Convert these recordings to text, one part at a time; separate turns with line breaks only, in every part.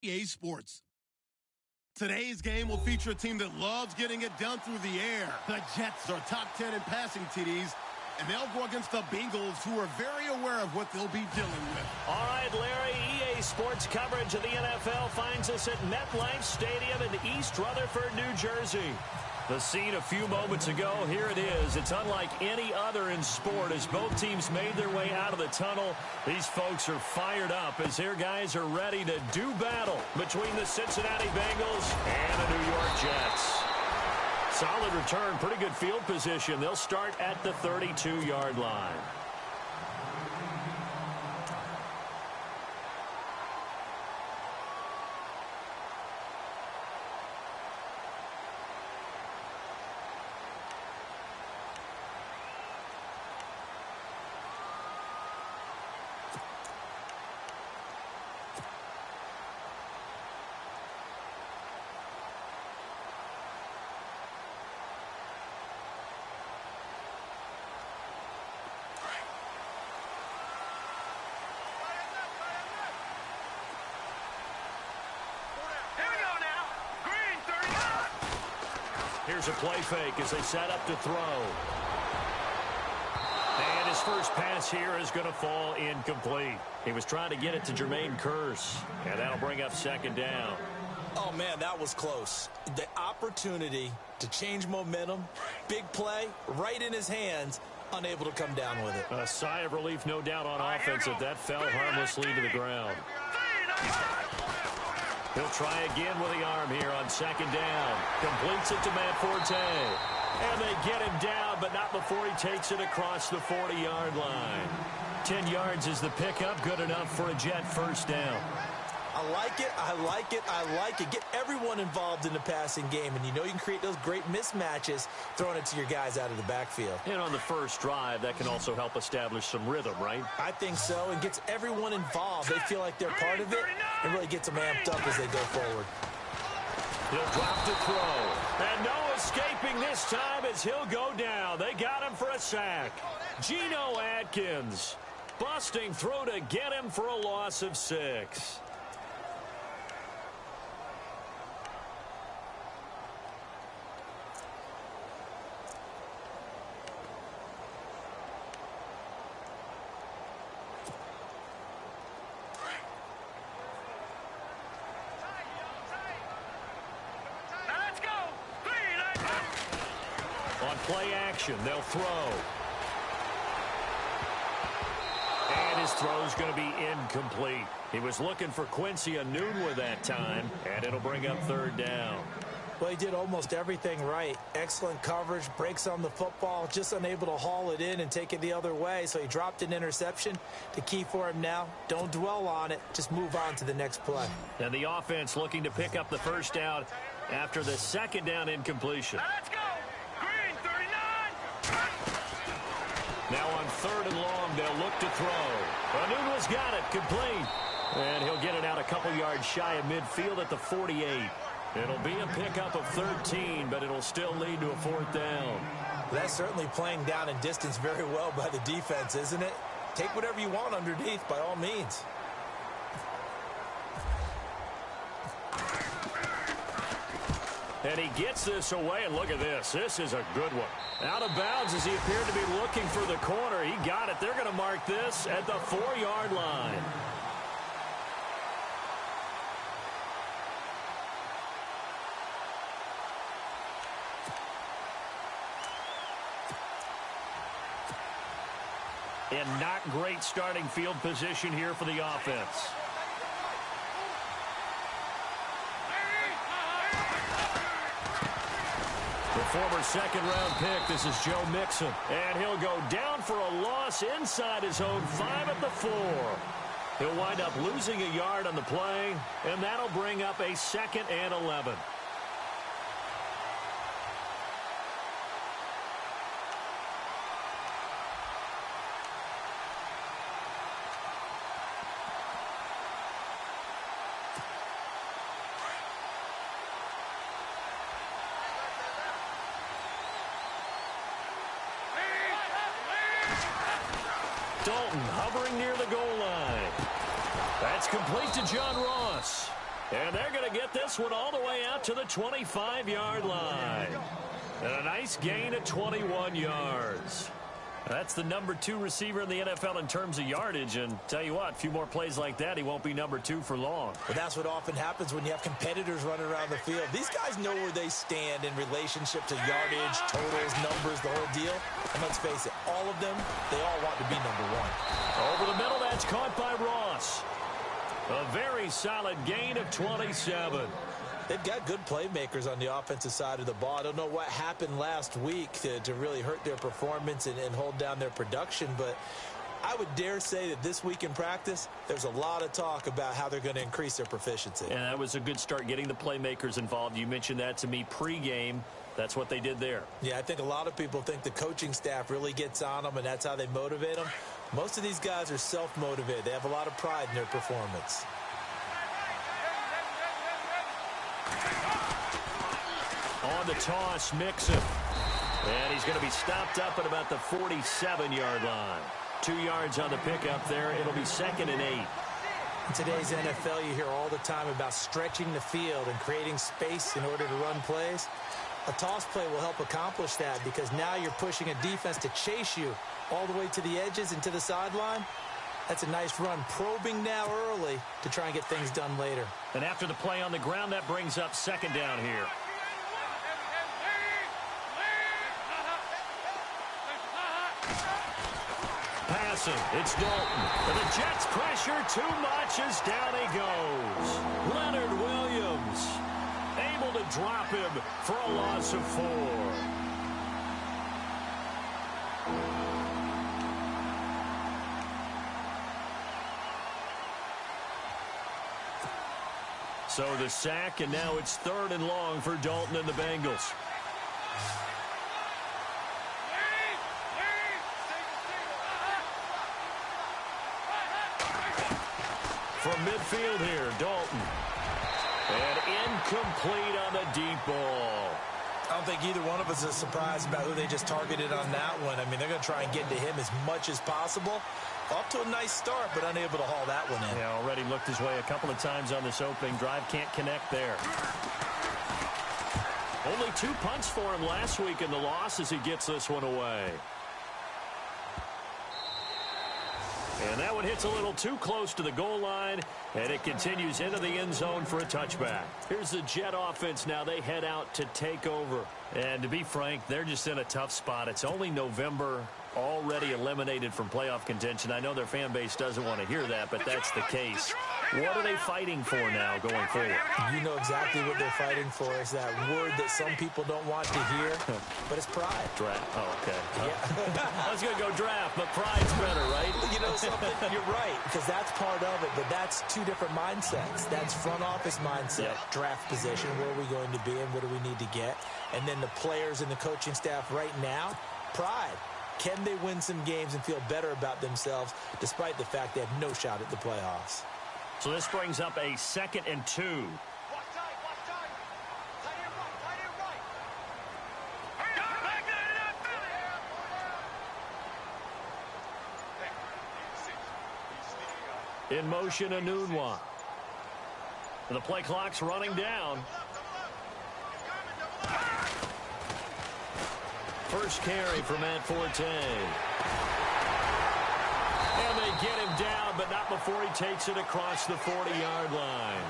EA Sports. Today's game will feature a team that loves getting it done through the air. The Jets are top 10 in passing TDs, and they'll go against the Bengals, who are very aware of what they'll be dealing with.
All right, Larry, EA Sports coverage of the NFL finds us at MetLife Stadium in East Rutherford, New Jersey. The scene a few moments ago, here it is. It's unlike any other in sport as both teams made their way out of the tunnel. These folks are fired up as their guys are ready to do battle between the Cincinnati Bengals and the New York Jets. Solid return, pretty good field position. They'll start at the 32-yard line. Here's a play fake as they set up to throw. And his first pass here is going to fall incomplete. He was trying to get it to Jermaine Kearse, and that'll bring up second down.
Oh, man, that was close. The opportunity to change momentum, big play, right in his hands, unable to come down with it.
A sigh of relief, no doubt, on offense that that fell harmlessly to the ground. He'll try again with the arm here on second down. Completes it to Matt Forte. And they get him down, but not before he takes it across the 40-yard line. 10 yards is the pickup, good enough for a Jet first down.
I like it, I like it, I like it. Get everyone involved in the passing game, and you know you can create those great mismatches throwing it to your guys out of the backfield.
And on the first drive, that can also help establish some rhythm, right?
I think so, and gets everyone involved. They feel like they're part of it, and really gets them amped up as they go forward.
He'll drop to throw. And no escaping this time as he'll go down. They got him for a sack. Geno Atkins busting through to get him for a loss of 6. Play action, they'll throw. And his throw's going to be incomplete. He was looking for Quincy Enunwa that time, and it'll bring up third down.
Well, he did almost everything right. Excellent coverage, breaks on the football, just unable to haul it in and take it the other way, so he dropped an interception. The key for him now, don't dwell on it, just move on to the next play.
And the offense looking to pick up the first down after the second down incompletion.
Let's go!
Now on third and long, they'll look to throw. Enunwa's got it, complete. And he'll get it out a couple yards shy of midfield at the 48. It'll be a pickup of 13, but it'll still lead to a fourth down.
That's certainly playing down in distance very well by the defense, isn't it? Take whatever you want underneath, by all means.
And he gets this away, and look at this. This is a good one. Out of bounds as he appeared to be looking for the corner. He got it. They're going to mark this at the 4-yard line. And not great starting field position here for the offense. The former second-round pick, this is Joe Mixon. And he'll go down for a loss inside his own 5 at the 4. He'll wind up losing a yard on the play, and that'll bring up a 2nd and 11. Dalton hovering near the goal line. That's complete to John Ross. And they're going to get this one all the way out to the 25-yard line. And a nice gain of 21 yards. That's the number 2 receiver in the NFL in terms of yardage. And tell you what, a few more plays like that, he won't be number 2 for long.
Well, that's what often happens when you have competitors running around the field. These guys know where they stand in relationship to yardage, totals, numbers, the whole deal. And let's face it, all of them, they all want to be number 1.
Over the middle, that's caught by Ross. A very solid gain of 27.
They've got good playmakers on the offensive side of the ball. I don't know what happened last week to really hurt their performance and hold down their production, but I would dare say that this week in practice, there's a lot of talk about how they're going to increase their proficiency.
And that was a good start, getting the playmakers involved. You mentioned that to me pregame. That's what they did there.
Yeah, I think a lot of people think the coaching staff really gets on them, and that's how they motivate them. Most of these guys are self-motivated. They have a lot of pride in their performance.
On the toss, Mixon. And he's going to be stopped up at about the 47-yard line. 2 yards on the pickup there. It'll be 2nd and 8.
In today's NFL, you hear all the time about stretching the field and creating space in order to run plays. A toss play will help accomplish that because now you're pushing a defense to chase you all the way to the edges and to the sideline. That's a nice run, probing now early to try and get things done later.
And after the play on the ground, that brings up 2nd down here. Passing, it's Dalton. And the Jets pressure too much as down he goes. Leonard Williams able to drop him for a loss of 4. So the sack, and now it's 3rd and long for Dalton and the Bengals. From midfield here, Dalton. And incomplete on the deep ball.
I don't think either one of us is surprised about who they just targeted on that one. I mean, they're going to try and get to him as much as possible. Off to a nice start, but unable to haul that one in.
Yeah, already looked his way a couple of times on this opening drive. Can't connect there. Only 2 punts for him last week in the loss as he gets this one away. And that one hits a little too close to the goal line, and it continues into the end zone for a touchback. Here's the Jet offense now. They head out to take over. And to be frank, they're just in a tough spot. It's only November, already eliminated from playoff contention. I know their fan base doesn't want to hear that, but that's the case. What are they fighting for now going forward?
You know exactly what they're fighting for. Is that word that some people don't want to hear, but it's pride.
Draft. Oh, okay.
Yeah.
I was going to go draft, but pride's better, right?
You know something? You're right, because that's part of it, but that's 2 different mindsets. That's front office mindset, draft position, where are we going to be and what do we need to get? And then the players and the coaching staff right now, pride. Can they win some games and feel better about themselves despite the fact they have no shot at the playoffs?
So this brings up a 2nd and 2. In motion, Anunwa. The play clock's running down. First carry for Matt Forte. And they get him down, but not before he takes it across the 40-yard line.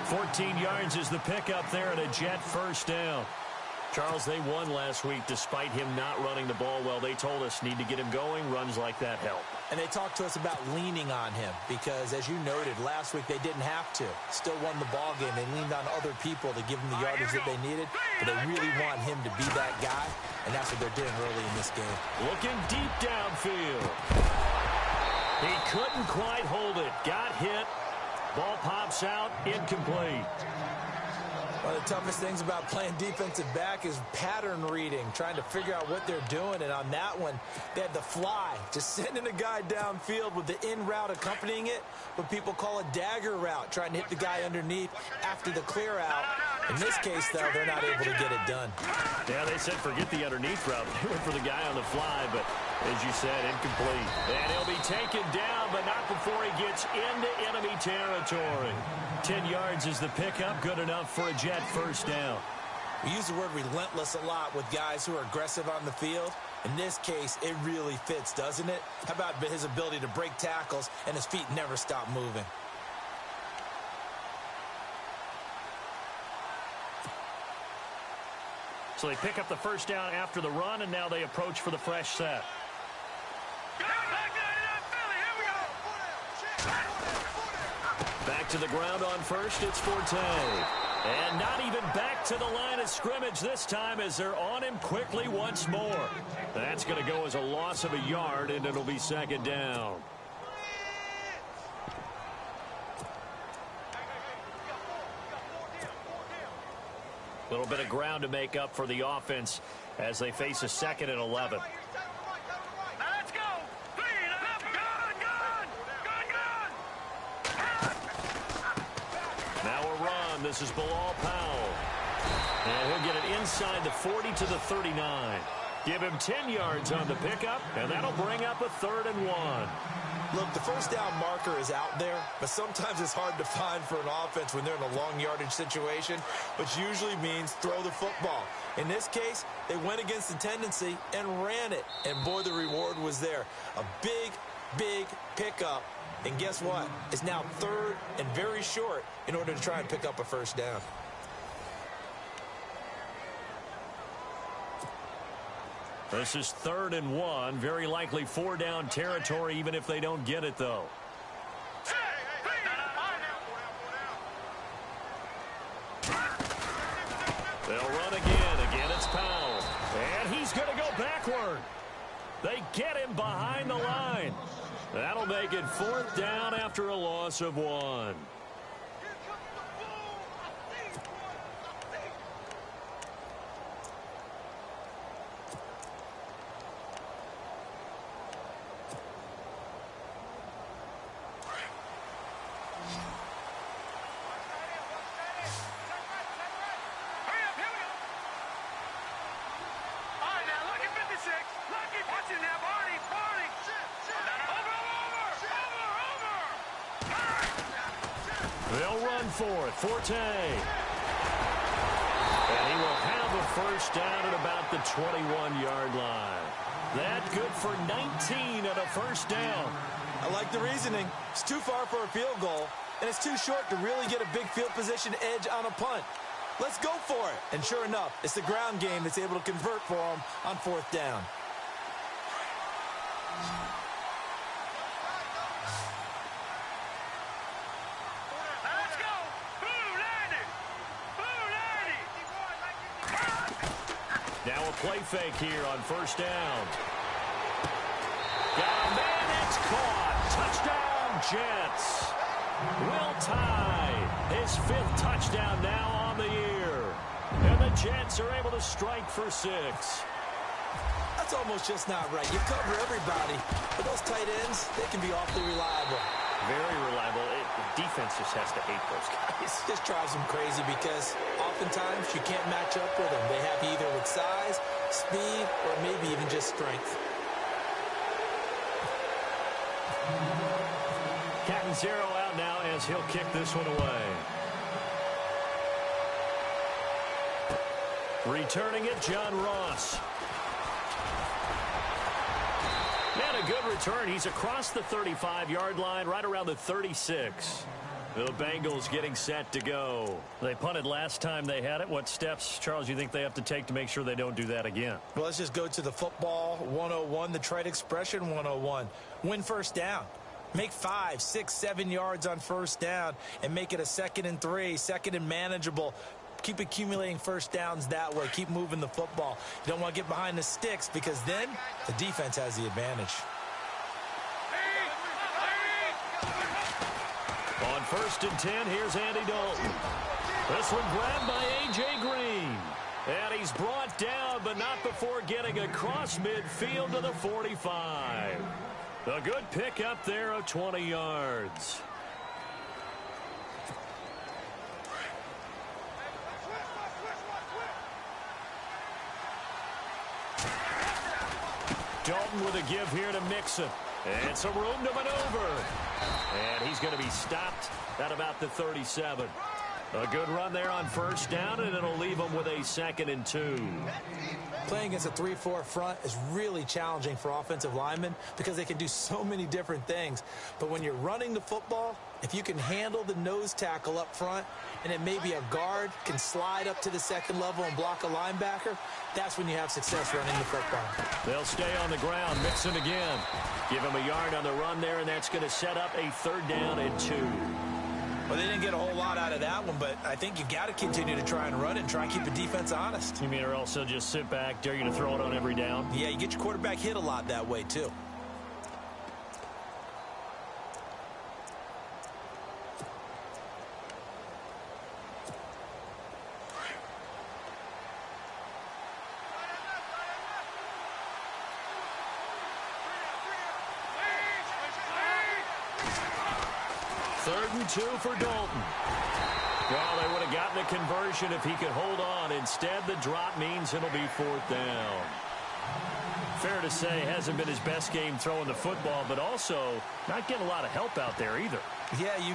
14 yards is the pickup there and a Jet first down. Charles, they won last week despite him not running the ball well. They told us need to get him going. Runs like that help.
And they talked to us about leaning on him because, as you noted, last week they didn't have to. Still won the ball game. They leaned on other people to give them the yardage that they needed, but they really want him to be that guy, and that's what they're doing early in this game.
Looking deep downfield. He couldn't quite hold it. Got hit. Ball pops out. Incomplete.
One of the toughest things about playing defensive back is pattern reading, trying to figure out what they're doing. And on that one, they had the fly, just sending a guy downfield with the in route accompanying it, what people call a dagger route, trying to hit the guy underneath after the clear out. In this case, though, they're not able to get it done.
Yeah, they said forget the underneath route. They went for the guy on the fly, but as you said, incomplete. And he'll be taken down, but not before he gets into enemy territory. 10 yards is the pickup, good enough for a Jet first down.
We use the word relentless a lot with guys who are aggressive on the field. In this case, it really fits, doesn't it? How about his ability to break tackles and his feet never stop moving?
So they pick up the first down after the run, and now they approach for the fresh set. Back to the ground on first, it's Forte. And not even back to the line of scrimmage this time as they're on him quickly once more. That's going to go as a loss of a yard, and it'll be second down. A little bit of ground to make up for the offense as they face a 2nd and 11.
Let's go!
Now a run. This is Bilal Powell. And he'll get it inside the 40 to the 39. Give him 10 yards on the pickup, and that'll bring up a 3rd and 1.
Look, the first down marker is out there, but sometimes it's hard to find for an offense when they're in a long yardage situation, which usually means throw the football. In this case, they went against the tendency and ran it, and boy, the reward was there. A big, big pickup, and guess what? It's now 3rd and very short in order to try and pick up a first down.
This is 3rd and 1. Very likely 4-down territory, even if they don't get it, though. They'll run again. Again, it's Powell. And he's going to go backward. They get him behind the line. That'll make it 4th down after a loss of 1. They'll run for it. Forte. And he will have a first down at about the 21-yard line. That good for 19 and a first down.
I like the reasoning. It's too far for a field goal, and it's too short to really get a big field position edge on a punt. Let's go for it. And sure enough, it's the ground game that's able to convert for them on 4th down.
Now a play fake here on first down. Got a man, it's caught. Touchdown, Jets. Will tie his 5th touchdown now on the year. And the Jets are able to strike for 6.
That's almost just not right. You cover everybody, but those tight ends, they can be awfully reliable.
Very reliable. The defense just has to hate those guys.
It just drives them crazy because oftentimes you can't match up with them. They have either with size, speed, or maybe even just strength.
Catanzaro out now as he'll kick this one away. Returning it, John Ross. And a good return. He's across the 35-yard line, right around the 36. The Bengals getting set to go. They punted last time they had it. What steps, Charles, you think they have to take to make sure they don't do that again?
Well, let's just go to the football 101, the trade expression 101. Win first down. Make 5, 6, 7 yards on first down and make it a 2nd and 3, 2nd and manageable. Keep accumulating first downs that way. Keep moving the football. You don't want to get behind the sticks because then the defense has the advantage.
On 1st and 10, here's Andy Dalton. This one grabbed by A.J. Green. And he's brought down, but not before getting across midfield to the 45. A good pick up there of 20 yards. Dalton with a give here to Mixon. And some room to maneuver. And he's going to be stopped at about the 37. A good run there on first down, and it'll leave him with a 2nd and 2.
Playing against a 3-4 front is really challenging for offensive linemen because they can do so many different things. But when you're running the football, if you can handle the nose tackle up front, and then maybe a guard can slide up to the second level and block a linebacker, that's when you have success running the football.
They'll stay on the ground. Mixon again. Give him a yard on the run there, and that's going to set up a 3rd down and 2.
Well, they didn't get a whole lot out of that one, but I think you've got to continue to try and run it and try and keep the defense honest.
You mean, or also just sit back, dare you to throw it on every down?
Yeah, you get your quarterback hit a lot that way, too.
Third and 2 for Dalton. Well, they would have gotten a conversion if he could hold on. Instead, the drop means it'll be 4th down. Fair to say, hasn't been his best game throwing the football, but also not getting a lot of help out there either.
Yeah, you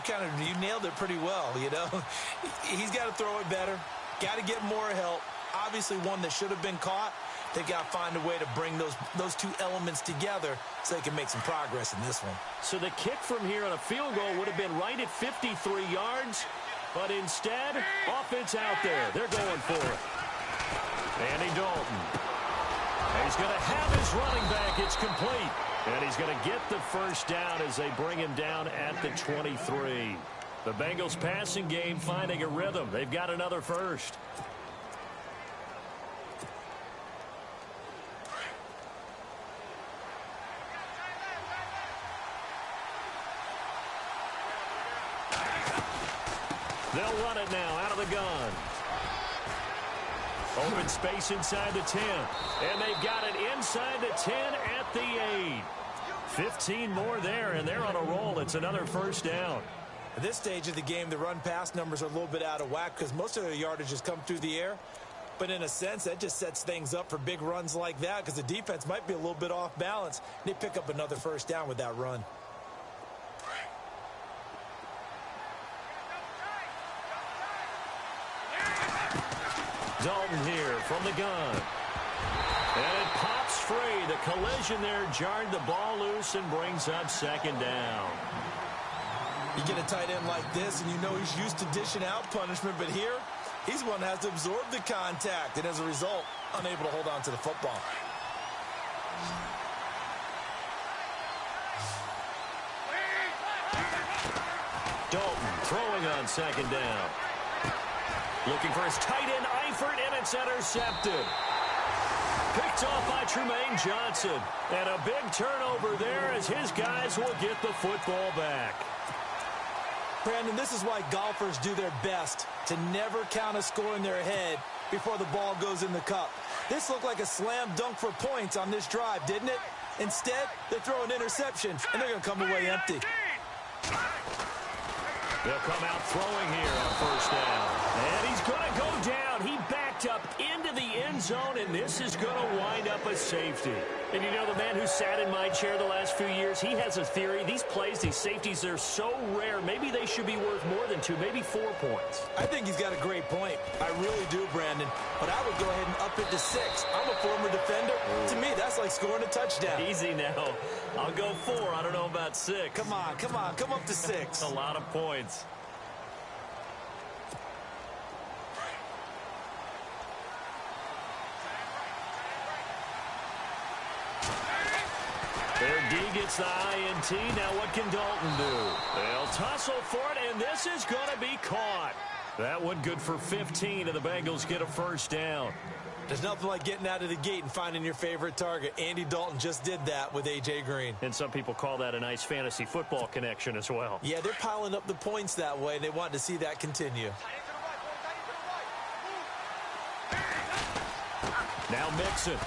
nailed it pretty well, you know. He's got to throw it better, got to get more help. Obviously, one that should have been caught. They got to find a way to bring those two elements together so they can make some progress in this one.
So the kick from here on a field goal would have been right at 53 yards, but instead, offense out there. They're going for it. Andy Dalton. And he's going to have his running back. It's complete. And he's going to get the 1st down as they bring him down at the 23. The Bengals passing game finding a rhythm. They've got another 1st. They'll run it now out of the gun. Open space inside the 10. And they've got it inside the 10 at the 8. 15 more there, and they're on a roll. It's another 1st down.
At this stage of the game, the run-pass numbers are a little bit out of whack because most of their yardage has come through the air. But in a sense, that just sets things up for big runs like that because the defense might be a little bit off balance. They pick up another 1st down with that run.
Dalton here from the gun. And it pops free. The collision there jarred the ball loose and brings up 2nd down.
You get a tight end like this, and you know he's used to dishing out punishment, but here, he's one that has to absorb the contact, and as a result, unable to hold on to the football.
Dalton throwing on 2nd down. Looking for his tight end, Eifert, and it's intercepted. Picked off by Tremaine Johnson. And a big turnover there as his guys will get the football back.
Brandon, this is why golfers do their best to never count a score in their head before the ball goes in the cup. This looked like a slam dunk for points on this drive, didn't it? Instead, they throw an interception, and they're going to come away empty.
They'll come out throwing here on 1st down. And he's going to go down. He backed up into the end zone, and this is going to wind up a safety. And you know, the man who sat in my chair the last few years, he has a theory. These plays, these safeties, they're so rare. Maybe they should be worth more than 2, maybe 4 points.
I think he's got a great point. I really do, Brandon. But I would go ahead and up it to 6. I'm a former defender. To me, that's like scoring a touchdown.
Easy now. I'll go 4. I don't know about 6.
Come on. Come up to 6.
A lot of points. Their D gets the INT. Now what can Dalton do? They'll tussle for it, and this is going to be caught. That one good for 15, and the Bengals get a 1st down.
There's nothing like getting out of the gate and finding your favorite target. Andy Dalton just did that with A.J. Green.
And some people call that a nice fantasy football connection as well.
Yeah, they're piling up the points that way. They want to see that continue.
Now Mixon.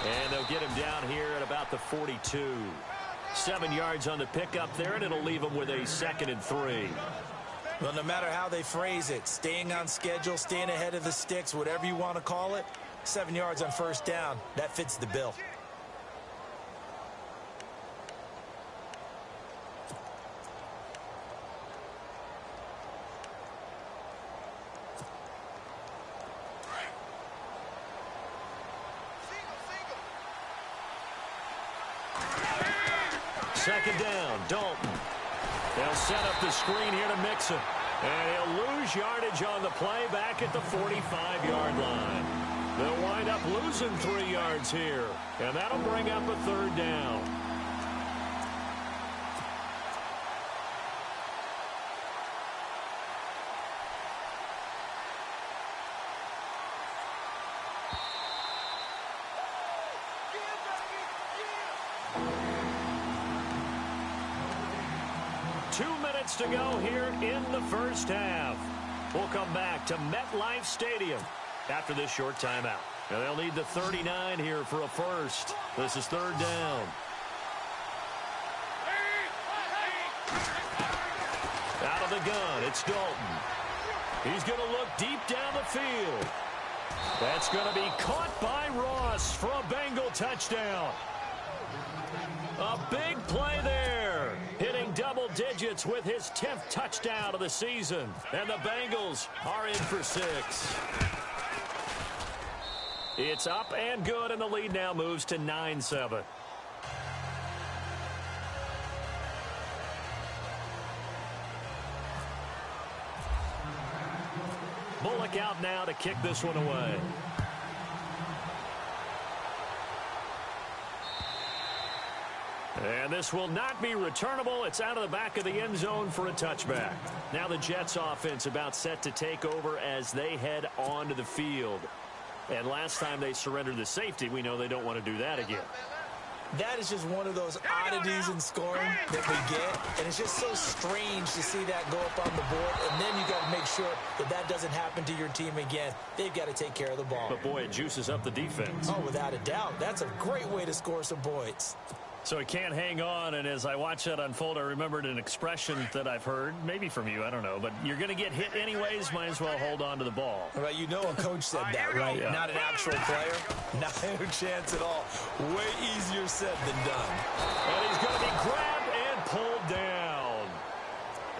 And they'll get him down here at about the 42. 7 yards on the pickup there, and it'll leave him with a 2nd and 3.
Well, no matter how they phrase it, staying on schedule, staying ahead of the sticks, whatever you want to call it, 7 yards on first down. That fits the bill.
Second down, Dalton. They'll set up the screen here to Mixon. And he'll lose yardage on the play back at the 45-yard line. They'll wind up losing 3 yards here. And that'll bring up a third down. To go here in the first half. We'll come back to MetLife Stadium after this short timeout. And they'll need the 39 here for a first. This is third down. Out of the gun, it's Dalton. He's going to look deep down the field. That's going to be caught by Ross for a Bengal touchdown. A big play there, hitting double digits with his 10th touchdown of the season. And the Bengals are in for 6. It's up and good, and the lead now moves to 9-7. Bullock out now to kick this one away. And this will not be returnable. It's out of the back of the end zone for a touchback. Now the Jets offense about set to take over as they head onto the field. And last time they surrendered the safety, we know they don't want to do that again.
That is just one of those oddities in scoring that we get. And it's just so strange to see that go up on the board. And then you got to make sure that that doesn't happen to your team again. They've got to take care of the ball.
But, boy, it juices up the defense.
Oh, without a doubt. That's a great way to score some points.
So he can't hang on, and as I watch that unfold, I remembered an expression that I've heard, maybe from you, I don't know, but you're going to get hit anyways, might as well hold on to the ball.
Right, you know a coach said that, right? Yeah. Not an actual player. Not a chance at all. Way easier said than done.
And he's going to be grabbed and pulled down.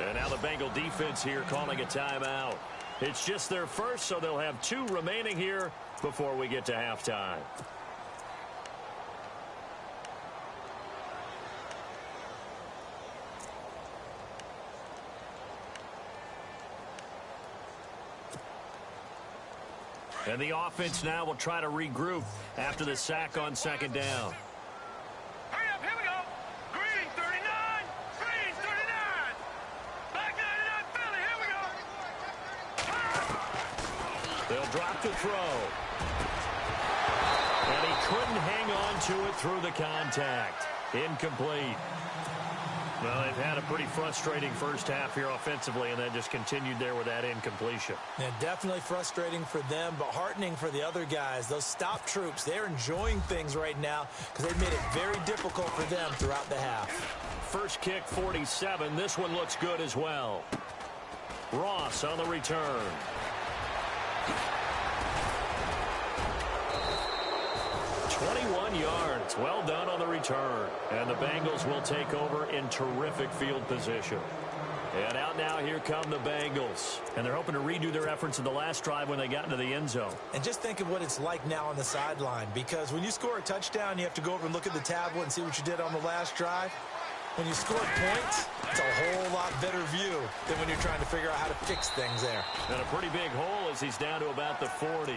And now the Bengal defense here calling a timeout. It's just their first, so they'll have 2 remaining here before we get to halftime. And the offense now will try to regroup after the sack on second down.
Hurry up, here we go. Green, 39. Green, 39. Back 99, Philly, here we go.
They'll drop the throw. And he couldn't hang on to it through the contact. Incomplete. Well, they've had a pretty frustrating first half here offensively, and then just continued there with that incompletion.
Yeah, definitely frustrating for them, but heartening for the other guys. Those stop troops, they're enjoying things right now because they've made it very difficult for them throughout the half.
First kick, 47. This one looks good as well. Ross on the return. 21 yards. Well done on the return. And the Bengals will take over in terrific field position. And out now, here come the Bengals. And they're hoping to redo their efforts in the last drive when they got into the end zone.
And just think of what it's like now on the sideline. Because when you score a touchdown, you have to go over and look at the tablet and see what you did on the last drive. When you score points, it's a whole lot better view than when you're trying to figure out how to fix things there.
And a pretty big hole as he's down to about the 40.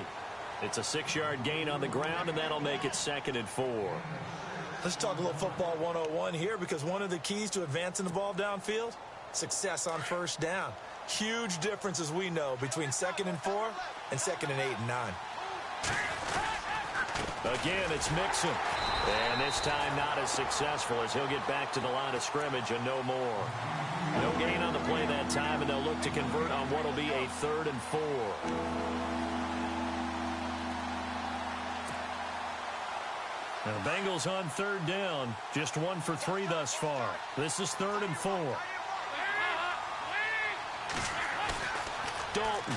It's a 6-yard gain on the ground, and that'll make it 2nd and 4.
Let's talk a little football 101 here, because one of the keys to advancing the ball downfield, success on first down. Huge difference, as we know, between 2nd and 4 and 2nd and 8 and 9.
Again, it's Mixon. And this time not as successful as he'll get back to the line of scrimmage and no more. No gain on the play that time, and they'll look to convert on what will be a 3rd and 4. Now, the Bengals on 3rd down, just 1 for 3 thus far. This is 3rd and 4. Dalton.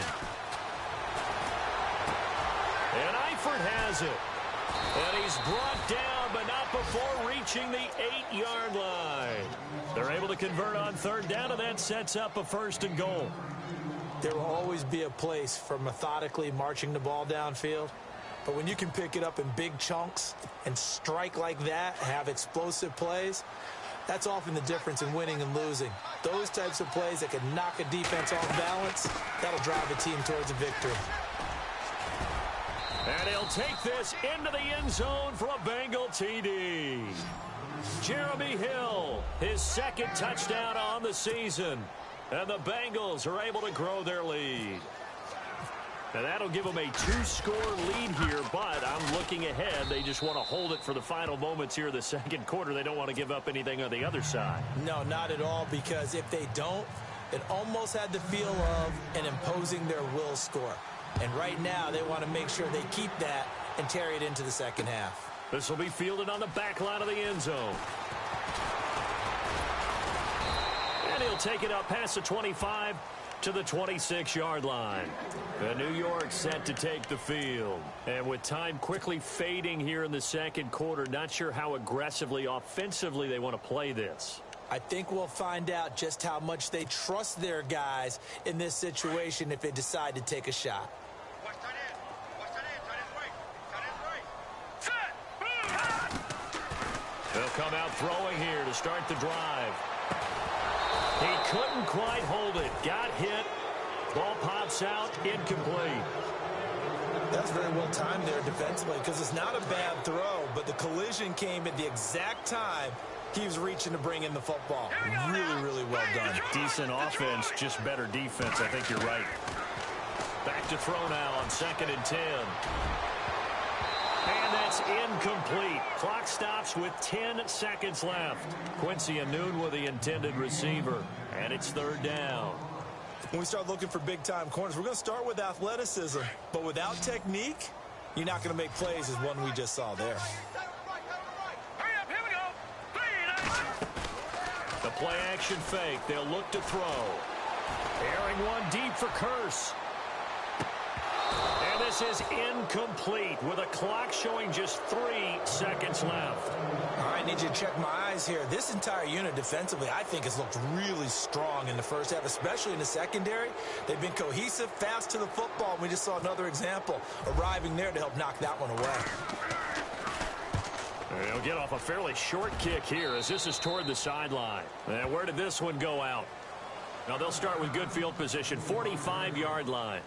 And I Wolford has it. And he's brought down, but not before reaching the 8-yard line. They're able to convert on third down, and that sets up a 1st and goal.
There will always be a place for methodically marching the ball downfield. But when you can pick it up in big chunks and strike like that, have explosive plays, that's often the difference in winning and losing. Those types of plays that can knock a defense off balance, that'll drive a team towards a victory.
And he'll take this into the end zone for a Bengal TD. Jeremy Hill, his 2nd touchdown on the season. And the Bengals are able to grow their lead. And that'll give them a 2-score lead here, but I'm looking ahead. They just want to hold it for the final moments here of the 2nd quarter. They don't want to give up anything on the other side.
No, not at all, because if they don't, it almost had the feel of an imposing their will score. And right now, they want to make sure they keep that and carry it into the 2nd half.
This will be fielded on the back line of the end zone. And he'll take it up past the 25 to the 26-yard line. The New York set to take the field. And with time quickly fading here in the 2nd quarter, not sure how aggressively, offensively they want to play this.
I think we'll find out just how much they trust their guys in this situation if they decide to take a shot.
They'll come out throwing here to start the drive. He couldn't quite hold it. Got hit. Ball pops out. Incomplete.
That's very well timed there defensively, because it's not a bad throw, but the collision came at the exact time he was reaching to bring in the football. Really, really well done.
Decent offense, just better defense. I think you're right. Back to throw now on 2nd and 10. And that's incomplete. Clock stops with 10 seconds left. Quincy Anoon with the intended receiver. And it's 3rd down.
When we start looking for big-time corners, we're going to start with athleticism. But without technique, you're not going to make plays as one we just saw there.
Hurry up, here we go.
The play-action fake. They'll look to throw. Airing one deep for Curse. And this is incomplete with a clock showing just 3 seconds left.
All right, I need you to check my eyes here. This entire unit defensively, I think, has looked really strong in the first half, especially in the secondary. They've been cohesive, fast to the football. We just saw another example arriving there to help knock that one away.
They'll get off a fairly short kick here as this is toward the sideline. And where did this one go out? Now they'll start with good field position, 45-yard line.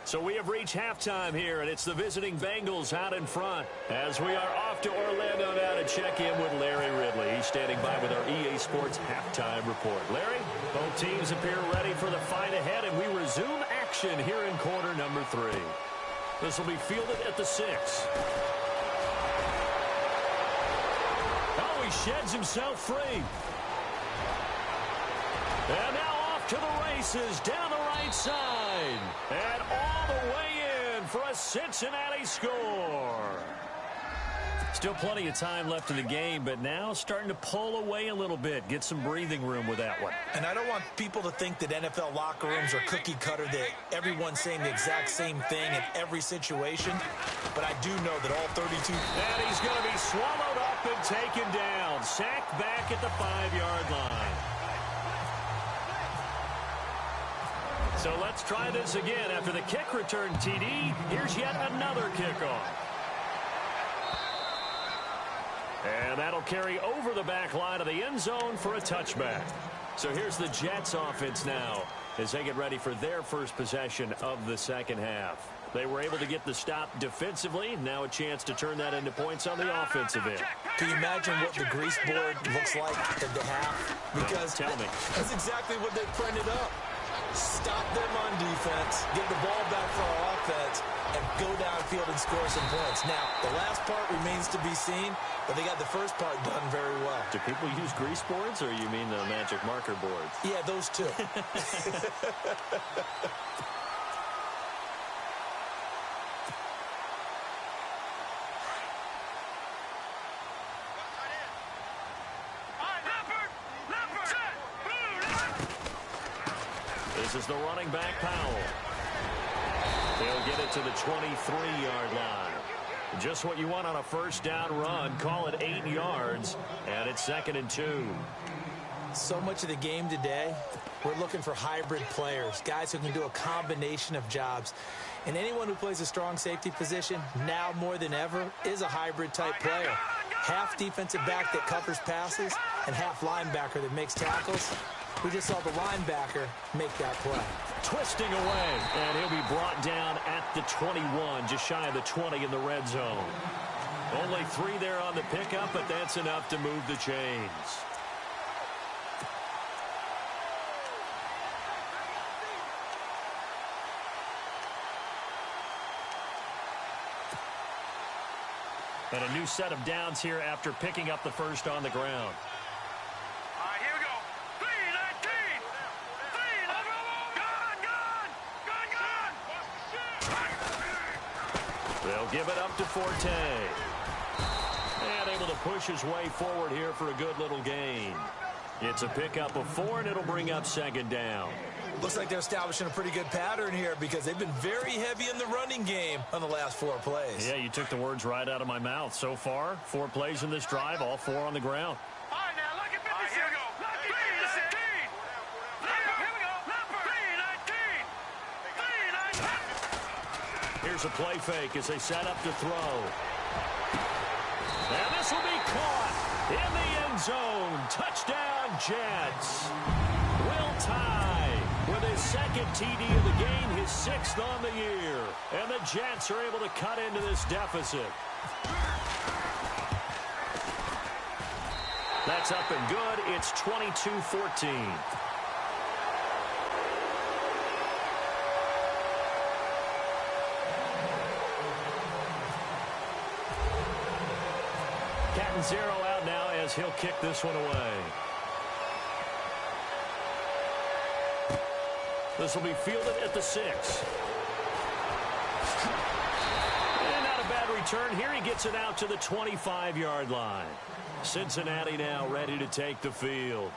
So we have reached halftime here, and it's the visiting Bengals out in front as we are off to Orlando now to check in with Larry Ridley. He's standing by with our EA Sports halftime report. Larry, both teams appear ready for the fight ahead, and we resume action here in quarter number 3. This will be fielded at the 6. Oh, he sheds himself free. And now off to the races down the right side. And all the way in for a Cincinnati score. Still plenty of time left in the game, but now starting to pull away a little bit. Get some breathing room with that one.
And I don't want people to think that NFL locker rooms are cookie cutter, that everyone's saying the exact same thing in every situation. But I do know that all 32...
And he's going to be swallowed up and taken down. Sacked back at the 5-yard line. So let's try this again. After the kick return TD, here's yet another kickoff. And that'll carry over the back line of the end zone for a touchback. So here's the Jets offense now as they get ready for their first possession of the 2nd half. They were able to get the stop defensively. Now a chance to turn that into points on the offensive end.
Can you imagine what the grease board looks like at the half? Because
tell me.
That's exactly what they printed up. Stop them on defense, get the ball back for our offense, and go downfield and score some points. Now, the last part remains to be seen, but they got the first part done very well.
Do people use grease boards, or you mean the magic marker boards?
Yeah, those two.
This is the running back, Powell. He'll get it to the 23-yard line. Just what you want on a first down run. Call it 8 yards, and it's 2nd and 2.
So much of the game today, we're looking for hybrid players, guys who can do a combination of jobs. And anyone who plays a strong safety position, now more than ever, is a hybrid-type player. Half defensive back that covers passes and half linebacker that makes tackles. We just saw the linebacker make that play.
Twisting away, and he'll be brought down at the 21, just shy of the 20 in the red zone. Only 3 there on the pickup, but that's enough to move the chains. And a new set of downs here after picking up the first on the ground.
All right, here we go. 3-19. 3.
They'll give it up to Forte. And able to push his way forward here for a good little gain. It's a pickup of 4, and it'll bring up 2nd down.
Looks like they're establishing a pretty good pattern here because they've been very heavy in the running game on the last 4 plays.
Yeah, you took the words right out of my mouth. So far, 4 plays in this drive, all 4 on the ground.
All right, now look at 56. All right, here we go. 3-19. Here we go. 3-19.
Here's a play fake as they set up to throw. And this will be caught in the end zone. Touchdown, Jets. Will Tye with his 2nd TD of the game, his 6th on the year. And the Jets are able to cut into this deficit. That's up and good. It's 22-14. Cat and 0 out now as he'll kick this one away. This will be fielded at the 6. And not a bad return here. He gets it out to the 25-yard line. Cincinnati now ready to take the field.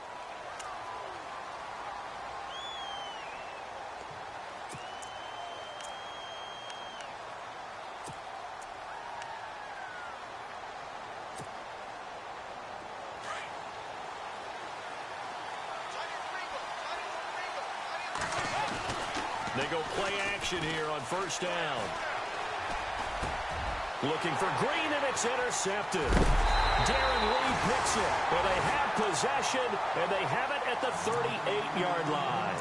They go play action here on first down. Looking for Green, and it's intercepted. Darren Lee picks it. Well, they have possession, and they have it at the 38-yard line.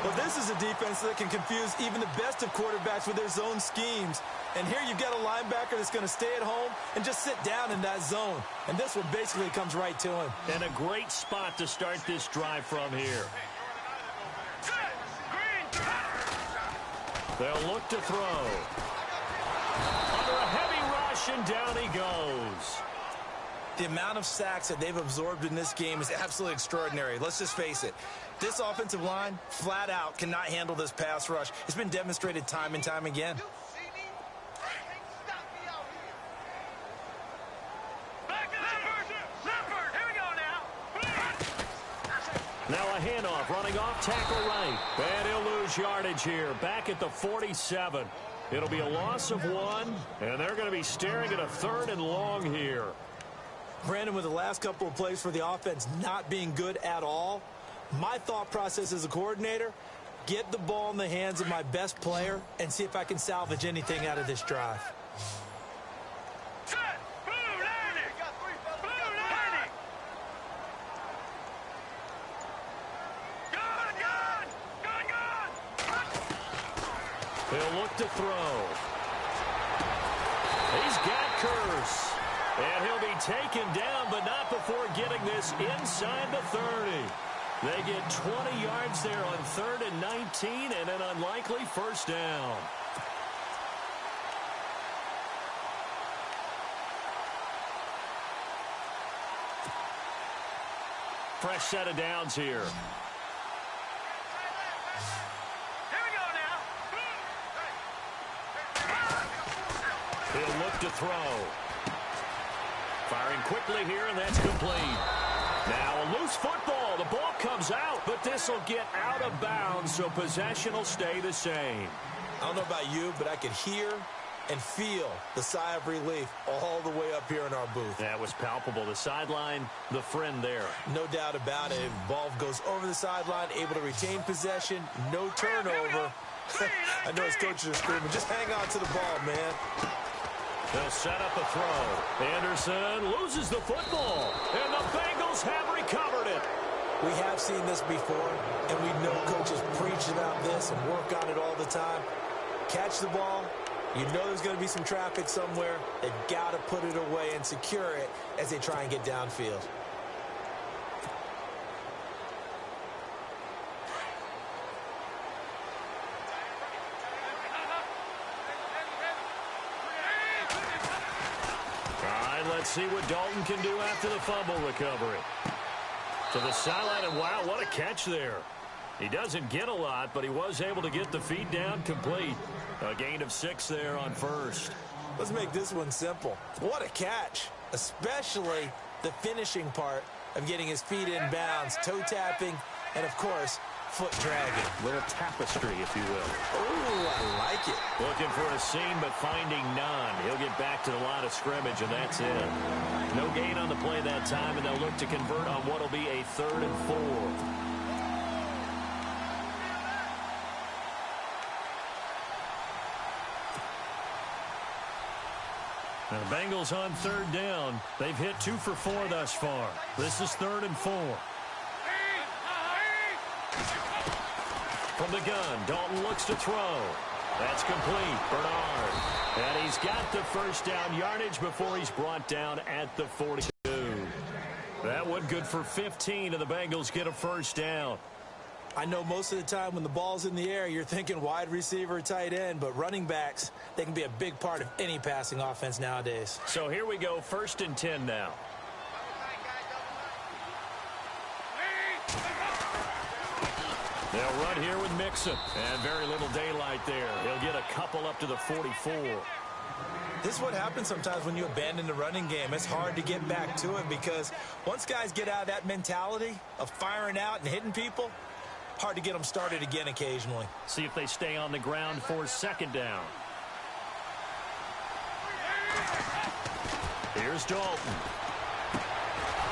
Well, this is a defense that can confuse even the best of quarterbacks with their zone schemes. And here you've got a linebacker that's going to stay at home and just sit down in that zone. And this one basically comes right to him.
And a great spot to start this drive from here. They'll look to throw. Under a heavy rush, and down he goes.
The amount of sacks that they've absorbed in this game is absolutely extraordinary. Let's just face it. This offensive line, flat out, cannot handle this pass rush. It's been demonstrated time and time again.
Now a handoff, running off tackle right. And he'll lose yardage here, back at the 47. It'll be a loss of 1, and they're going to be staring at a 3rd and long here.
Brandon, with the last couple of plays for the offense not being good at all, my thought process as a coordinator, get the ball in the hands of my best player and see if I can salvage anything out of this drive.
He'll look to throw. He's got Curse. And he'll be taken down, but not before getting this inside the 30. They get 20 yards there on 3rd and 19 and an unlikely first down. Fresh set of downs here. He'll look to throw. Firing quickly here, and that's complete. Now a loose football. The ball comes out, but this will get out of bounds, so possession will stay the same.
I don't know about you, but I could hear and feel the sigh of relief all the way up here in our booth.
That was palpable. The sideline, the friend there.
No doubt about it. Ball goes over the sideline, able to retain possession, no turnover. I know his coaches are screaming, just hang on to the ball, man.
They'll set up a throw. Anderson loses the football, and the Bengals have recovered it.
We have seen this before, and we know coaches preach about this and work on it all the time. Catch the ball. You know there's going to be some traffic somewhere. They've got to put it away and secure it as they try and get downfield.
Let's see what Dalton can do after the fumble recovery. To the sideline, and wow, what a catch there. He doesn't get a lot, but he was able to get the feed down complete. A gain of 6 there on first.
Let's make this one simple. What a catch, especially the finishing part of getting his feet in bounds, toe tapping, and of course, foot dragging.
A little tapestry, if you will.
Oh, I like it.
Looking for a seam, but finding none. He'll get back to the line of scrimmage, and that's it. No gain on the play that time, and they'll look to convert on what will be a 3rd and 4. Now, the Bengals on 3rd down. They've hit 2 for 4 thus far. This is 3rd and 4. From the gun, Dalton looks to throw. That's complete. Bernard. And he's got the first down yardage before he's brought down at the 42. That one good for 15, and the Bengals get a first down.
I know most of the time when the ball's in the air, you're thinking wide receiver, tight end, but running backs, they can be a big part of any passing offense nowadays.
So here we go, 1st and 10 now. They'll run here with Mixon, and very little daylight there. He'll get a couple up to the 44.
This is what happens sometimes when you abandon the running game. It's hard to get back to it because once guys get out of that mentality of firing out and hitting people, hard to get them started again occasionally.
See if they stay on the ground for 2nd down. Here's Dalton.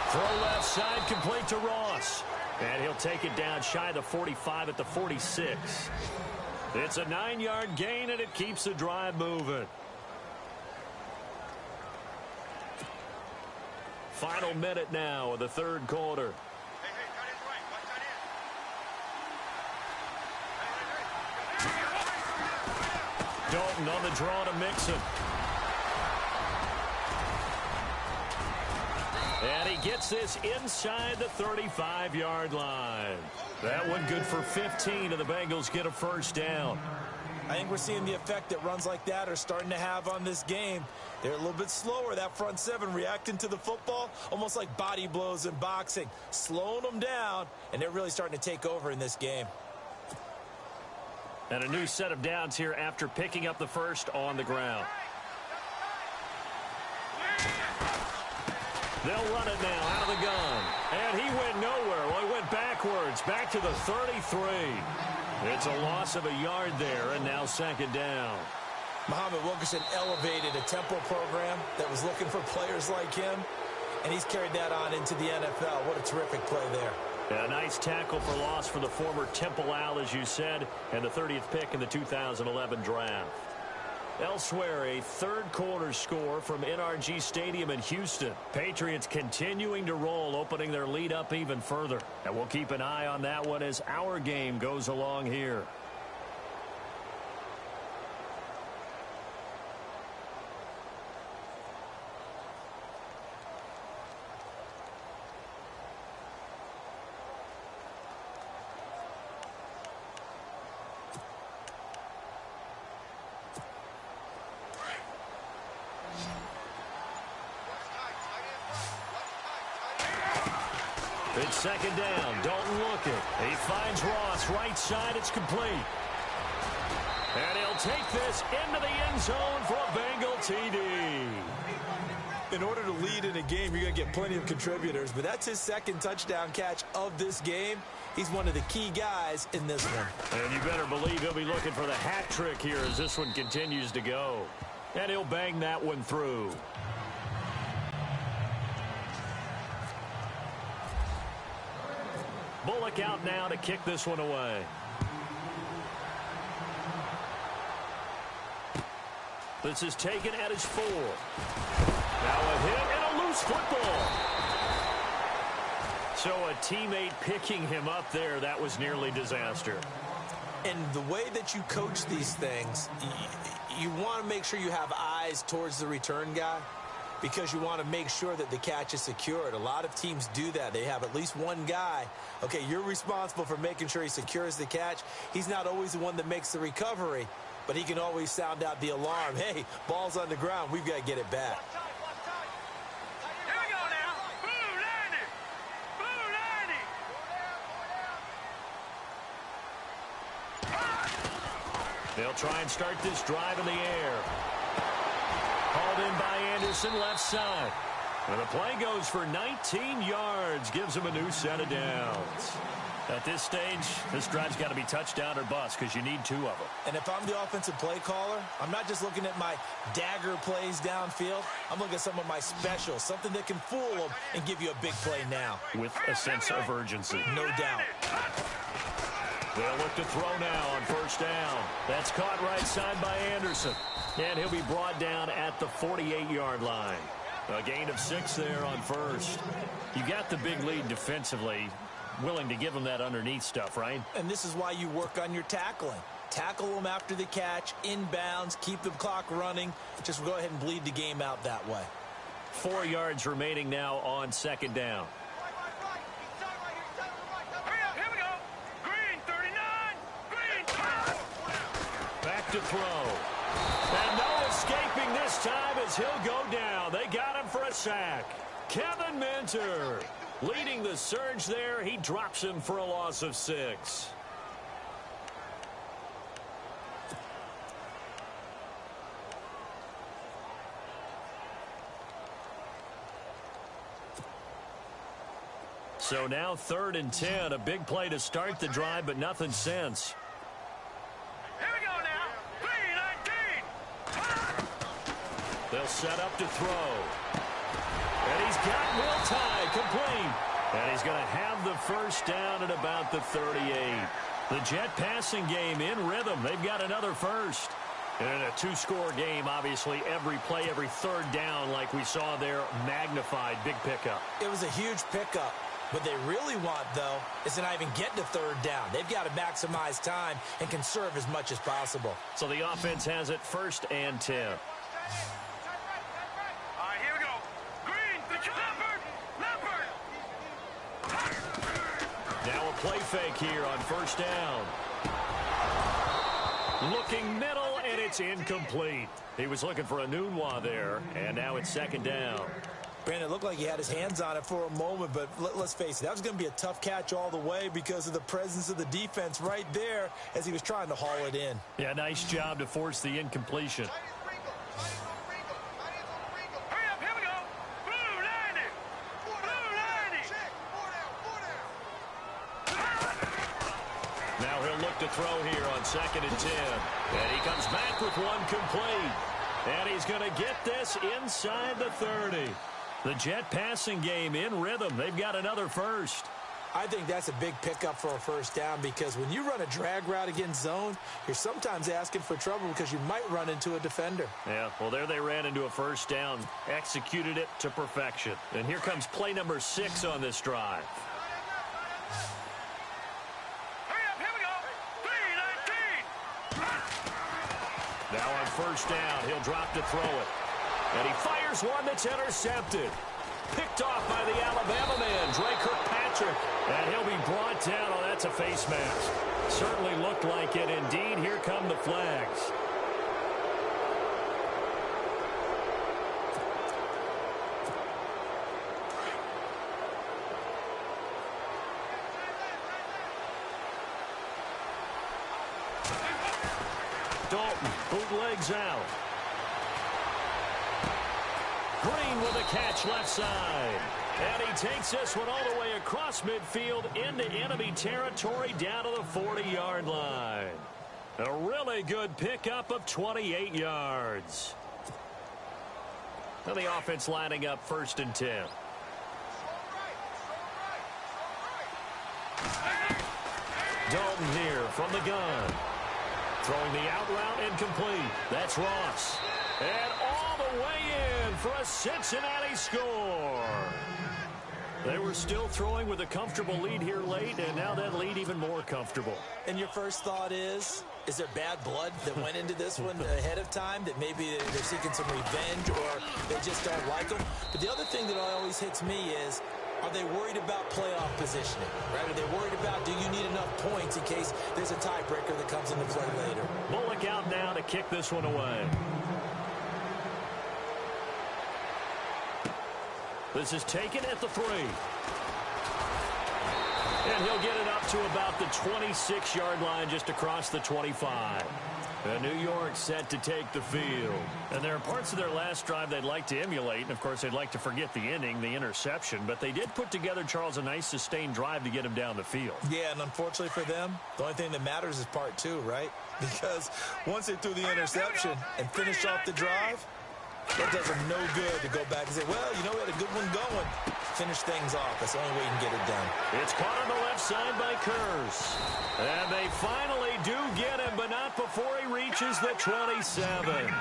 Throw left side, complete to Ross. And he'll take it down shy of the 45 at the 46. It's a 9-yard gain, and it keeps the drive moving. Final minute now of the 3rd quarter. Dalton on the draw to Mixon. And he gets this inside the 35-yard line. That one good for 15, and the Bengals get a first down.
I think we're seeing the effect that runs like that are starting to have on this game. They're a little bit slower, that front 7, reacting to the football, almost like body blows in boxing, slowing them down, and they're really starting to take over in this game.
And a new set of downs here after picking up the first on the ground. They'll run it now out of the gun. And he went nowhere. Well, he went backwards, back to the 33. It's a loss of a yard there, and now 2nd down.
Muhammad Wilkerson elevated a tempo program that was looking for players like him, and he's carried that on into the NFL. What a terrific play there.
A nice tackle for loss for the former Temple Owl, as you said, and the 30th pick in the 2011 draft. Elsewhere, a 3rd quarter score from NRG Stadium in Houston. Patriots continuing to roll, opening their lead up even further. And we'll keep an eye on that one as our game goes along here. It's 2nd down. Dalton looking. He finds Ross right side. It's complete. And he'll take this into the end zone for a Bengal TD.
In order to lead in a game, you're going to get plenty of contributors, but that's his 2nd touchdown catch of this game. He's one of the key guys in this one.
And you better believe he'll be looking for the hat trick here as this one continues to go. And he'll bang that one through. Bullock out now to kick this one away. This is taken at his 4. Now a hit and a loose football. So a teammate picking him up there, that was nearly disaster.
And the way that you coach these things, you want to make sure you have eyes towards the return guy because you want to make sure that the catch is secured. A lot of teams do that. They have at least one guy. Okay, you're responsible for making sure he secures the catch. He's not always the one that makes the recovery, but he can always sound out the alarm. Hey, ball's on the ground. We've got to get it back.
Here we go now. Blue 90. Blue 90.
They'll try and start this drive in the air. Called in by Anderson, left side. And the play goes for 19 yards, gives him a new set of downs. At this stage, this drive's got to be touchdown or bust because you need 2 of them.
And if I'm the offensive play caller, I'm not just looking at my dagger plays downfield. I'm looking at some of my specials, something that can fool them and give you a big play now.
With a sense of urgency.
No doubt.
They'll look to throw now on first down. That's caught right side by Anderson. And he'll be brought down at the 48-yard line. A gain of 6 there on first. You got the big lead defensively. Willing to give him that underneath stuff, right?
And this is why you work on your tackling. Tackle them after the catch, inbounds, keep the clock running. Just go ahead and bleed the game out that way.
4 yards remaining now on second down.
Here we go. Green 39. Green.
Back to throw. And no escaping this time as he'll go down. They got him for a sack. Kevin Minter leading the surge there. He drops him for a loss of 6. So now 3rd and 10. A big play to start the drive, but nothing since.
Here we go now. 3-19.
They'll set up to throw. And he's got Will tied, complete. And he's going to have the first down at about the 38. The Jet passing game in rhythm. They've got another first. And in a 2-score game, obviously, every play, every third down, like we saw there, magnified, big pickup.
It was a huge pickup. What they really want, though, is to not even get to 3rd down. They've got to maximize time and conserve as much as possible.
So the offense has it 1st and 10.
All right, here we go. Green. Leopard.
Now a play fake here on first down. Looking middle, and it's incomplete. He was looking for a Nunwa there, and now it's 2nd down.
Brandon, it looked like he had his hands on it for a moment, but let's face it, that was going to be a tough catch all the way because of the presence of the defense right there as he was trying to haul it in.
Yeah, nice job to force the incompletion.
Hurry up, here we go. Blue 90. Blue 90.
Now he'll look to throw here on 2nd and 10. And he comes back with one complete. And he's going to get this inside the 30. The Jet passing game in rhythm. They've got another first.
I think that's a big pickup for a first down because when you run a drag route against zone, you're sometimes asking for trouble because you might run into a defender.
Yeah, well, there they ran into a first down, executed it to perfection. And here comes play number 6 on this drive.
Hurry up, here we go. 3-19.
Now on first down, he'll drop to throw it. And he fires one that's intercepted. Picked off by the Alabama man, Drake Kirkpatrick. And he'll be brought down. Oh, that's a face mask. Certainly looked like it. Indeed, here come the flags. Dalton bootlegs out. Green with a catch left side. And he takes this one all the way across midfield into enemy territory down to the 40-yard line. A really good pickup of 28 yards. And the offense lining up 1st and 10. Dalton here from the gun. Throwing the out route incomplete. That's Ross. And all the way in for a Cincinnati score. They were still throwing with a comfortable lead here late, and now that lead even more comfortable.
And your first thought is there bad blood that went into this one ahead of time, that maybe they're seeking some revenge or they just don't like them? But the other thing that always hits me is, are they worried about playoff positioning, right? Are they worried about, do you need enough points in case there's a tiebreaker that comes into play later?
Bullock out now to kick this one away. This is taken at the 3. And he'll get it up to about the 26-yard line, just across the 25. New York set to take the field. And there are parts of their last drive they'd like to emulate. And, of course, they'd like to forget the inning, the interception. But they did put together, Charles, a nice sustained drive to get him down the field.
Yeah, and unfortunately for them, the only thing that matters is part 2, right? Because once they threw the interception and finished off the drive, that does them no good to go back and say, well, you know, we had a good one going. Finish things off. That's the only way you can get it done.
It's caught on the left side by Kurz. And they finally do get him, but not before he reaches the 27.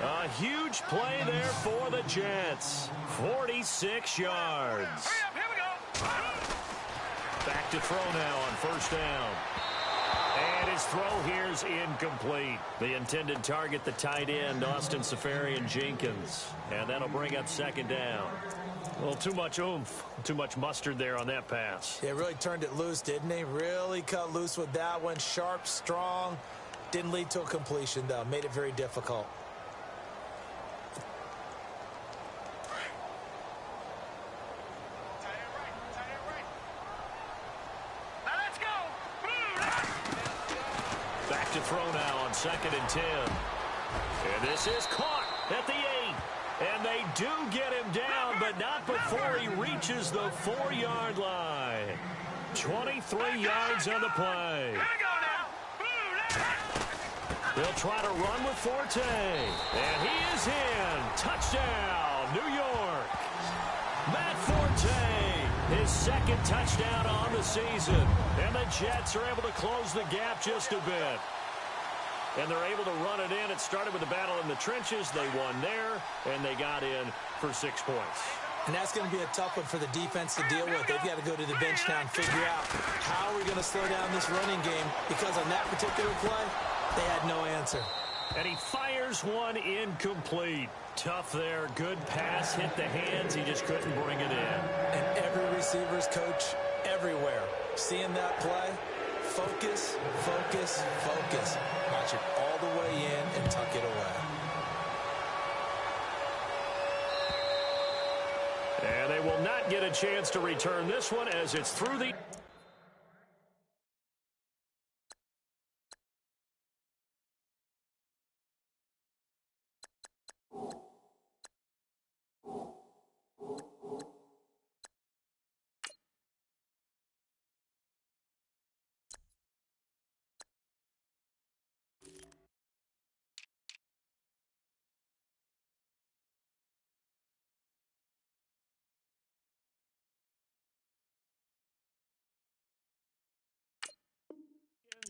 A huge play there for the Jets. 46 yards.
Here we go.
Back to throw now on 1st down. And his throw here's incomplete. The intended target, the tight end, Austin Seferian-Jenkins. And that'll bring up 2nd down. Well, too much oomph, too much mustard there on that pass.
Yeah, really turned it loose, didn't he? Really cut loose with that one. Sharp, strong. Didn't lead to a completion, though. Made it very difficult.
Back to throw now on 2nd and 10. And this is caught at the 8. And they do get him down, but not before he reaches the 4-yard line. 23 yards on the play. They'll try to run with Forte. And he is in. Touchdown, New York. Matt Forte, his 2nd touchdown on the season. And the Jets are able to close the gap just a bit. And they're able to run it in. It started with a battle in the trenches. They won there, and they got in for 6 points.
And that's going to be a tough one for the defense to deal with. They've got to go to the bench now and figure out how are we going to slow down this running game, because on that particular play, they had no answer.
And he fires one incomplete. Tough there. Good pass. Hit the hands. He just couldn't bring it in.
And every receiver's coach everywhere, seeing that play, focus, focus, focus. Watch it all the way in and tuck it away.
And they will not get a chance to return this one as it's through the...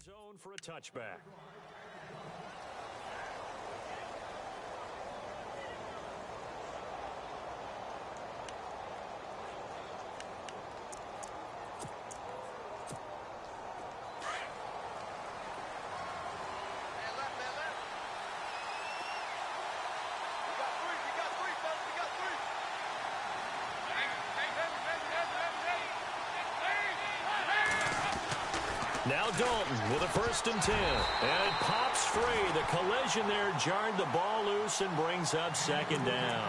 zone for a touchback. Now Dalton with a 1st and 10. And it pops free. The collision there jarred the ball loose and brings up 2nd down.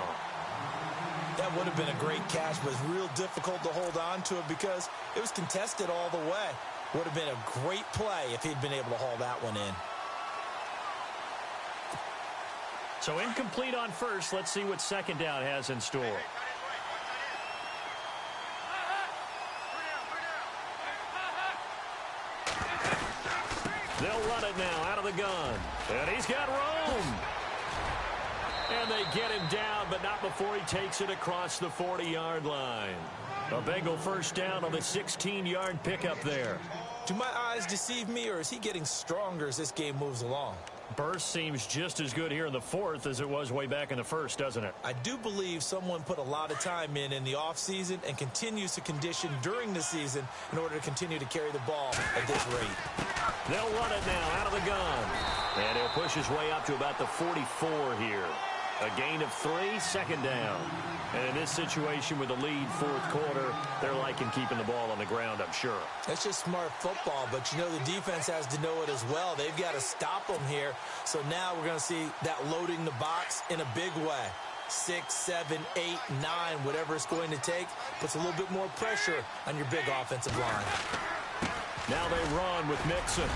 That would have been a great catch, but it's real difficult to hold on to it because it was contested all the way. Would have been a great play if he'd been able to haul that one in.
So incomplete on 1st. Let's see what 2nd down has in store. They'll run it now out of the gun. And he's got room. And they get him down, but not before he takes it across the 40-yard line. A Bengal first down on the 16-yard pickup there.
Do my eyes deceive me, or is he getting stronger as this game moves along?
Burst seems just as good here in the fourth as it was way back in the first, doesn't it?
I do believe someone put a lot of time in the offseason and continues to condition during the season in order to continue to carry the ball at this rate.
They'll run it now out of the gun. And he'll push his way up to about the 44 here. A gain of 3, second down. And in this situation with the lead fourth quarter, they're liking keeping the ball on the ground, I'm sure.
That's just smart football, but you know the defense has to know it as well. They've got to stop them here. So now we're going to see that loading the box in a big way. 6, 7, 8, 9, whatever it's going to take, puts a little bit more pressure on your big offensive line.
Now they run with Mixon.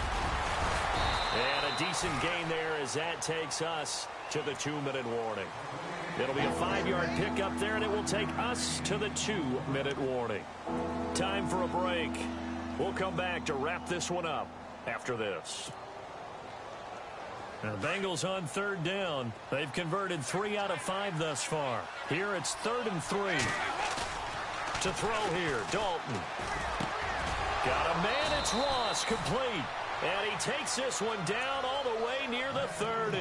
And a decent gain there as that takes us to the 2-minute warning. It'll be a 5-yard pickup there, and it will take us to the 2-minute warning. Time for a break. We'll come back to wrap this one up after this. Now, the Bengals on third down. They've converted 3 out of 5 thus far. Here it's 3rd and 3. To throw here, Dalton. Got a man, it's Ross, complete. And he takes this one down all the way near the 30.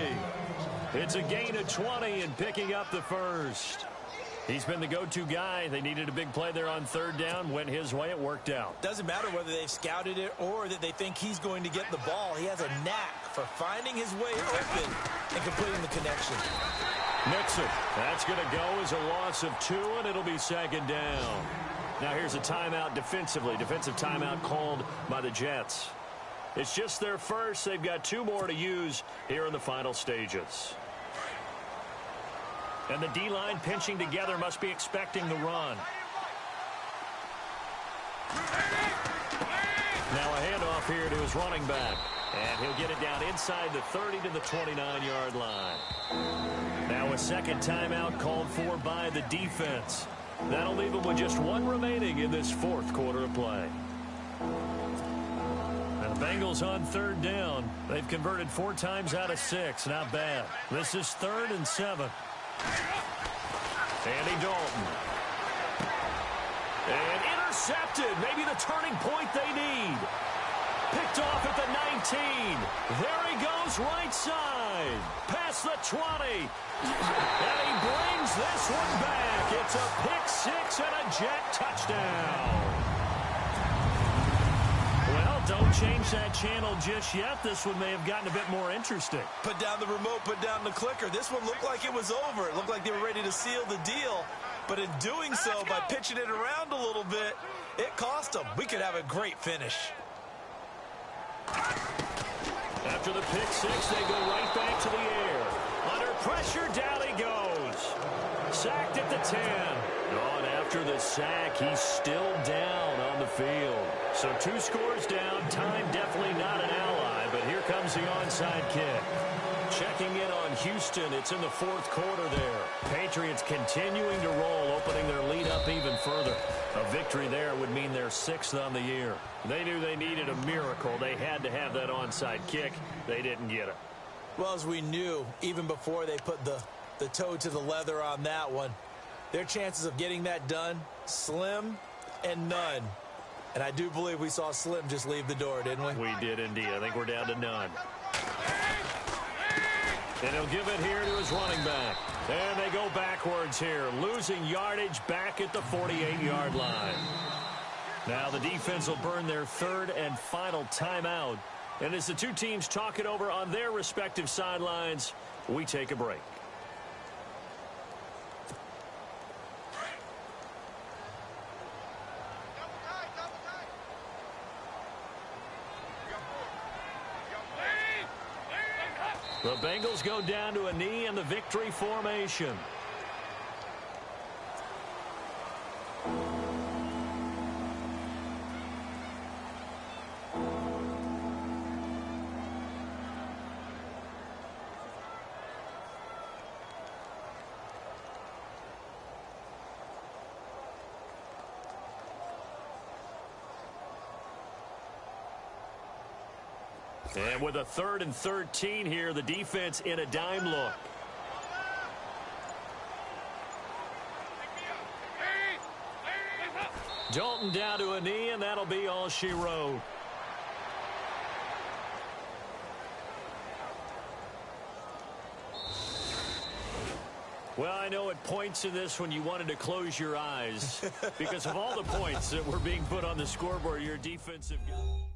It's a gain of 20 and picking up the first. He's been the go-to guy. They needed a big play there on third down. Went his way. It worked out.
Doesn't matter whether they've scouted it or that they think he's going to get the ball. He has a knack for finding his way open and completing the connection.
Mixon. That's going to go as a loss of 2, and it'll be second down. Now here's a timeout defensively. Defensive timeout called by the Jets. It's just their first. They've got 2 more to use here in the final stages. And the D-line pinching together must be expecting the run. Now a handoff here to his running back. And he'll get it down inside the 30 to the 29-yard line. Now a second timeout called for by the defense. That'll leave them with just 1 remaining in this fourth quarter of play. And the Bengals on third down. They've converted 4 times out of 6. Not bad. This is 3rd and 7. Andy Dalton. And intercepted. Maybe the turning point they need. Picked off at the 19. There he goes right side. Past the 20. And he brings this one back. It's a pick 6 and a Jet touchdown. Well, don't change that channel just yet. This one may have gotten a bit more interesting.
Put down the remote, put down the clicker. This one looked like it was over. It looked like they were ready to seal the deal. But in doing so, by pitching it around a little bit, it cost them. We could have a great finish.
After the pick 6, they go right back to the air. Under pressure, down he goes. Sacked at the 10. Oh, and after the sack, he's still down on the field. So 2 scores down. Time definitely not an ally, but here comes the onside kick. Checking in on Houston. It's in the fourth quarter there. Patriots continuing to roll, opening their lead up even further. A victory there would mean they're 6th on the year. They knew they needed a miracle. They had to have that onside kick. They didn't get it.
Well, as we knew, even before they put the toe to the leather on that one, their chances of getting that done, slim and none. And I do believe we saw Slim just leave the door, didn't we?
We did indeed. I think we're down to none. And he'll give it here to his running back. And they go backwards here, losing yardage back at the 48-yard line. Now the defense will burn their 3rd and final timeout. And as the 2 teams talk it over on their respective sidelines, we take a break. The Bengals go down to a knee in the victory formation. And with a 3rd and 13 here, the defense in a dime look. Dalton down to a knee, and that'll be all she wrote. Well, I know at points in this when you wanted to close your eyes because of all the points that were being put on the scoreboard, your defensive guy.